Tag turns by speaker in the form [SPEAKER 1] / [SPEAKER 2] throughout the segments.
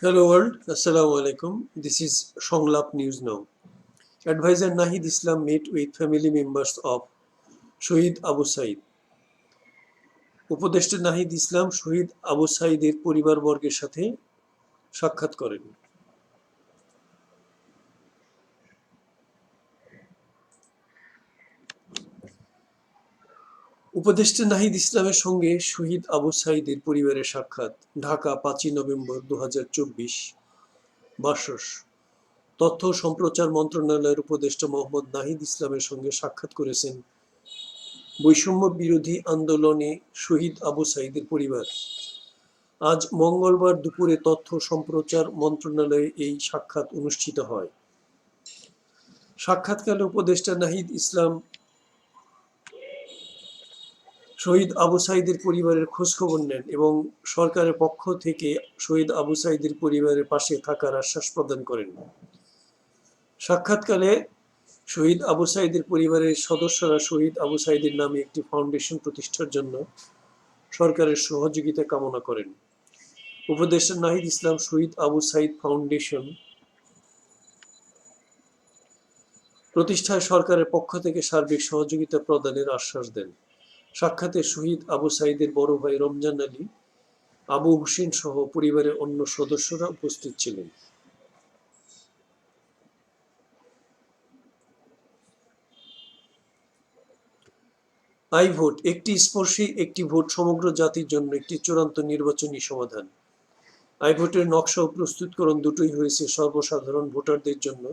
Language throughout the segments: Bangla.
[SPEAKER 1] Hello world, Assalamu alaikum. This is Songlap News Now. Advisor Nahid Islam met with family members of Shohid Abu Said. উপদেষ্টা নাহিদ ইসলাম শহীদ আবু সাইদের পরিবারবর্গের সাথে সাক্ষাৎ করেন। উপদেষ্টা নাহিদ ইসলামের সঙ্গে শহীদ আবু সাইদের পরিবারের সাক্ষাৎ। ঢাকা, 5ই নভেম্বর 2024। বাসস, তথ্য ও সম্প্রচার মন্ত্রণালয়ের উপদেষ্টা মোহাম্মদ নাহিদ ইসলামের সঙ্গে সাক্ষাৎ করেছেন বৈষম্য বিরোধী আন্দোলনে শহীদ আবু সাইদের পরিবার। আজ মঙ্গলবার দুপুরে তথ্য সম্প্রচার মন্ত্রণালয়ে এই সাক্ষাৎ অনুষ্ঠিত হয়। সাক্ষাৎকালে উপদেষ্টা নাহিদ ইসলাম শহীদ আবু সাইদের পরিবারের খোঁজখবর নেন এবং সরকারের পক্ষ থেকে শহীদ আবু সাইদের পরিবারের পাশে থাকার আশ্বাস প্রদান করেন। সাক্ষাৎকালে শহীদ আবু সাইদের পরিবারের সদস্যরা শহীদ আবু সাইদের নামে একটি ফাউন্ডেশন প্রতিষ্ঠার জন্য সরকারের সহযোগিতা কামনা করেন। উপদেষ্টা নাহিদ ইসলাম শহীদ আবু সাইদ ফাউন্ডেশন প্রতিষ্ঠায় সরকারের পক্ষ থেকে সার্বিক সহযোগিতা প্রদানের আশ্বাস দেন। সাক্ষাতে শহীদ আবু সাইদের বড় ভাই রমজান আলী, আবু হোসেন সহ পরিবারের অন্য সদস্যরা উপস্থিত ছিলেন। আই ভোট, একটি স্পর্শী একটি ভোট সমগ্র জাতির জন্য একটি চূড়ান্ত নির্বাচনী সমাধান। আই ভোটের নকশা ও প্রস্তুতকরণ দুটোই হয়েছে সর্বসাধারণ ভোটারদের জন্য,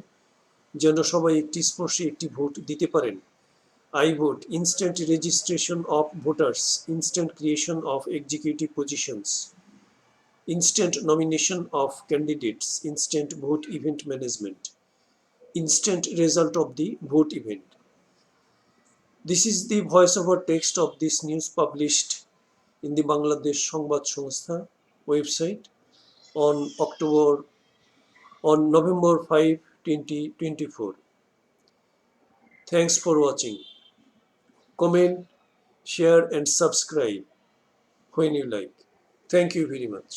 [SPEAKER 1] যেন সবাই একটি স্পর্শী একটি ভোট দিতে পারেন। I vote, instant registration of voters, instant creation of executive positions, instant nomination of candidates, instant vote event management, instant result of the vote event. This is the voiceover text of this news published in the Bangladesh Sangbad Songstha website on November 5, 2024. Thanks for watching. Comment, share and subscribe when you like. Thank you very much.